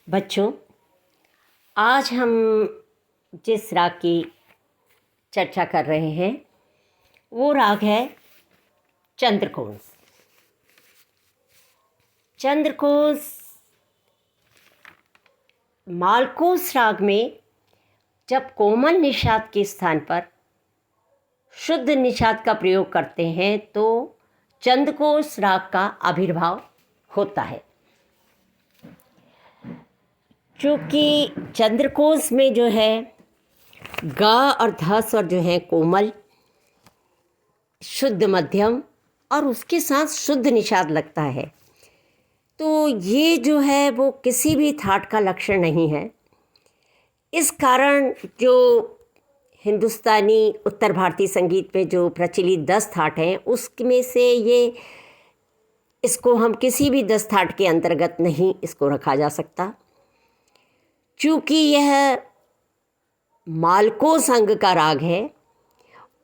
बच्चों, आज हम जिस राग की चर्चा कर रहे हैं वो राग है चंद्रकोस। चंद्रकोस मालकोस राग में जब कोमल निषाद के स्थान पर शुद्ध निषाद का प्रयोग करते हैं तो चंद्रकोस राग का आविर्भाव होता है। चूँकि चंद्रकोस में जो है गा और ध स्वर जो है कोमल, शुद्ध मध्यम और उसके साथ शुद्ध निषाद लगता है, तो ये जो है वो किसी भी थाट का लक्षण नहीं है। इस कारण जो हिंदुस्तानी उत्तर भारतीय संगीत में जो प्रचलित 10 थाट हैं उसमें से इसको हम किसी भी 10 थाट के अंतर्गत नहीं इसको रखा जा सकता, चूँकि यह मालकोस अंग का राग है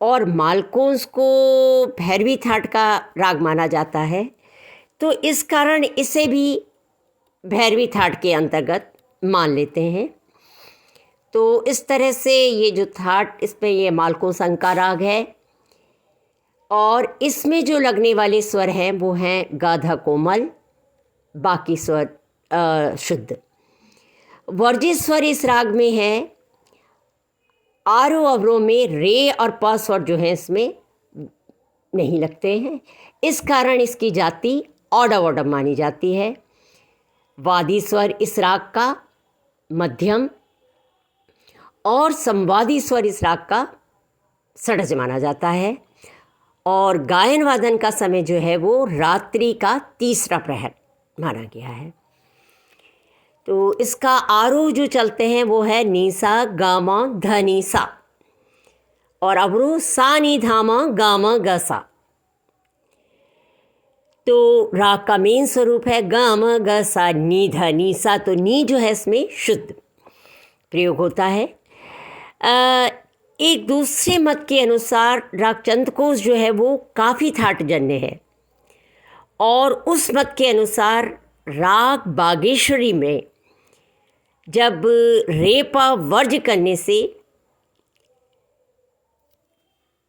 और मालकोस को भैरवी थाट का राग माना जाता है, तो इस कारण इसे भी भैरवी थाट के अंतर्गत मान लेते हैं। तो इस तरह से ये जो थाट, इसमें ये मालकोस अंग का राग है और इसमें जो लगने वाले स्वर हैं वो हैं गाधा कोमल, बाकी स्वर शुद्ध। वर्जित स्वर इस राग में है आरोह अवरोह में रे और प स्वर जो हैं इसमें नहीं लगते हैं, इस कारण इसकी जाति ऑडव ऑडव मानी जाती है। वादी स्वर इस राग का मध्यम और संवादी स्वर इस राग का षड्ज माना जाता है और गायन वादन का समय जो है वो रात्रि का तीसरा प्रहर माना गया है। तो इसका आरोह जो चलते हैं वो है नीसा गामा ध नीसा और अवरोह सा नी धामा गामा ग सा। तो राग का मेन स्वरूप है गाम ग सा नी ध नी सा, तो नी जो है इसमें शुद्ध प्रयोग होता है। एक दूसरे मत के अनुसार राग चंद्रकोस जो है वो काफ़ी थाट जन्य है और उस मत के अनुसार राग बागेश्वरी में जब रेपा वर्ज करने से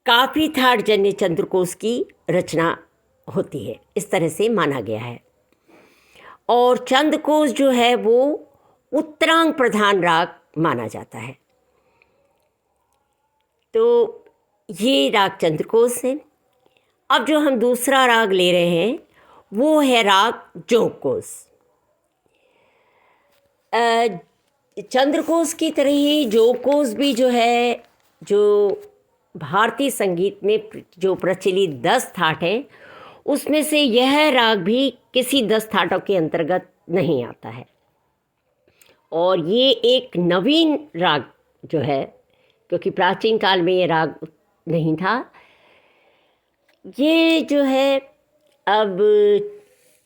काफ़ी थाट जन्य चंद्रकोस की रचना होती है, इस तरह से माना गया है। और चंद्रकोस जो है वो उत्तरांग प्रधान राग माना जाता है। तो ये राग चंद्रकोस है। अब जो हम दूसरा राग ले रहे हैं वो है राग जोगकोस। चंद्रकोस की तरह ही जोगकोस भी जो है, जो भारतीय संगीत में जो प्रचलित 10 थाट हैं उसमें से यह राग भी किसी 10 थाटों के अंतर्गत नहीं आता है और ये एक नवीन राग जो है, क्योंकि प्राचीन काल में ये राग नहीं था। ये जो है अब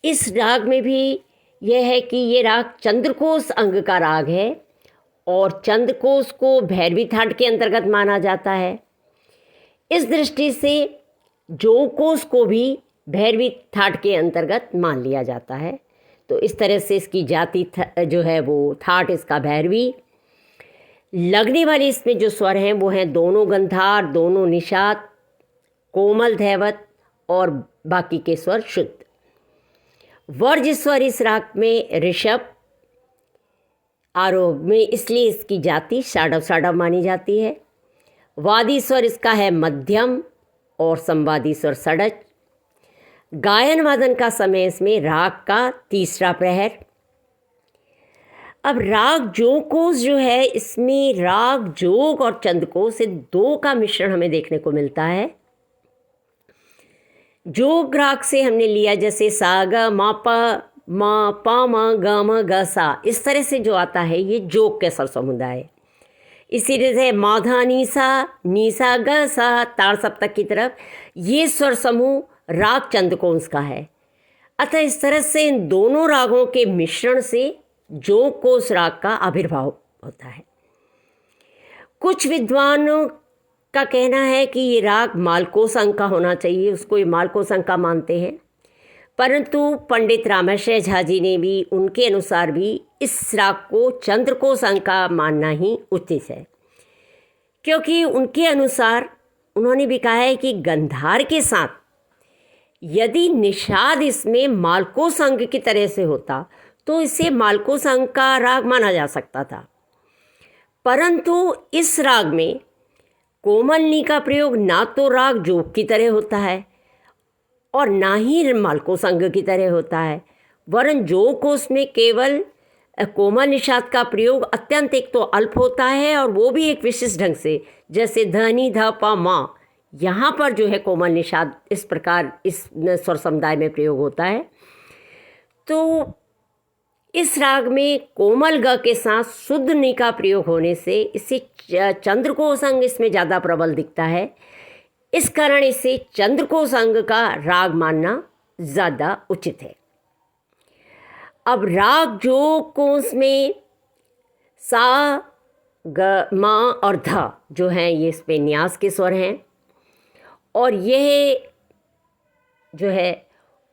इस राग में भी यह है कि ये राग चंद्रकोस अंग का राग है और चंद्रकोस को भैरवी थाट के अंतर्गत माना जाता है। इस दृष्टि से जोगकोस को भी भैरवी थाट के अंतर्गत मान लिया जाता है। तो इस तरह से इसकी जाति जो है वो थाट इसका भैरवी। लगने वाले इसमें जो स्वर हैं वो हैं दोनों गंधार, दोनों निषाद, कोमल धैवत और बाकी के स्वर शुद्ध। वर्ज स्वर इस राग में ऋषभ, आरोह में इसलिए इसकी जाति षाडव षाडव मानी जाती है। वादी स्वर इसका है मध्यम और संवादी स्वर षडज। गायन वादन का समय इसमें राग का तीसरा प्रहर। अब राग जोगकोस जो है इसमें राग जोग और चंद्रकोस से 2 का मिश्रण हमें देखने को मिलता है। जोग राग से हमने लिया जैसे सा ग मा पा मा ग म ग सा, इस तरह से जो आता है ये जोग के स्वर समुदाय है। इसी तरह से माधा नीसा ग सा ताड़ सप्तक की तरफ ये स्वर समूह राग चंद्रकोस का है। अतः इस तरह से इन दोनों रागों के मिश्रण से जोगकोस राग का आविर्भाव होता है। कुछ विद्वानों का कहना है कि ये राग मालकोस अंग का होना चाहिए, उसको ये मालकोस अंग का मानते हैं, परंतु पंडित रामाशय झा जी ने भी उनके अनुसार भी इस राग को चंद्रकोश अंग का मानना ही उचित है, क्योंकि उनके अनुसार उन्होंने भी कहा है कि गंधार के साथ यदि निषाद इसमें मालकोस अंग की तरह से होता तो इसे मालकोस अंग का राग माना जा सकता था, परंतु इस राग में कोमलनी का प्रयोग ना तो राग जोग की तरह होता है और ना ही मालकोस अंग की तरह होता है, वरन जोग कोश में केवल कोमल निषाद का प्रयोग अत्यंत एक तो अल्प होता है और वो भी एक विशिष्ट ढंग से, जैसे धनी ध प मा, यहाँ पर जो है कोमल निषाद इस प्रकार इस स्वर समुदाय में प्रयोग होता है। तो इस राग में कोमल ग के साथ शुद्ध नि का प्रयोग होने से इसे चंद्रकोश अंग इसमें ज़्यादा प्रबल दिखता है, इस कारण इसे चंद्रकोश अंग का राग मानना ज़्यादा उचित है। अब राग जोग कोश में सा ग मा और ध जो हैं ये इसमें न्यास के स्वर हैं और यह जो है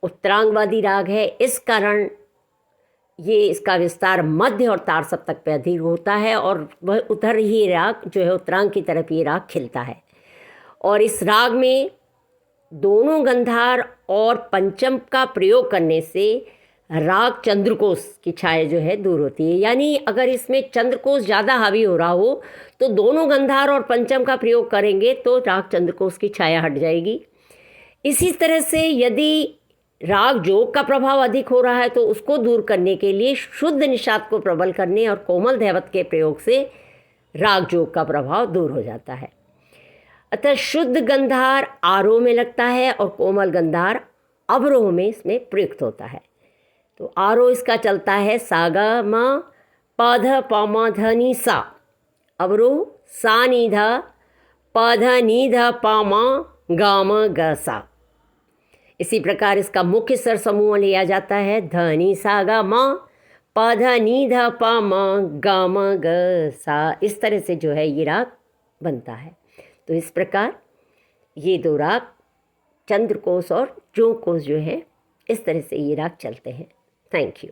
उत्तरांगवादी राग है, इस कारण ये इसका विस्तार मध्य और तार सप्तक पे अधिक होता है और वह उधर ही राग जो है उत्तरांग की तरफ ये राग खिलता है। और इस राग में दोनों गंधार और पंचम का प्रयोग करने से राग चंद्रकोश की छाया जो है दूर होती है, यानी अगर इसमें चंद्रकोश ज़्यादा हावी हो रहा हो तो दोनों गंधार और पंचम का प्रयोग करेंगे तो राग चंद्रकोश की छाया हट जाएगी। इसी तरह से यदि राग जोग का प्रभाव अधिक हो रहा है तो उसको दूर करने के लिए शुद्ध निषाद को प्रबल करने और कोमल दैवत के प्रयोग से राग जोग का प्रभाव दूर हो जाता है। अतः शुद्ध गंधार आरोह में लगता है और कोमल गंधार अवरोह में इसमें प्रयुक्त होता है। तो आरोह इसका चलता है सा ग म प ध प म ध नि सा, अवरोह सा नि ध प ध नि ध प म ग म ग सा। इसी प्रकार इसका मुख्य स्वर समूह लिया जाता है ध नि सा ग म प ध नि ध प म ग म ग सा। इस तरह से जो है ये राग बनता है। तो इस प्रकार ये दो राग चंद्रकोश और जोग कोश जो है इस तरह से ये राग चलते हैं। Thank you.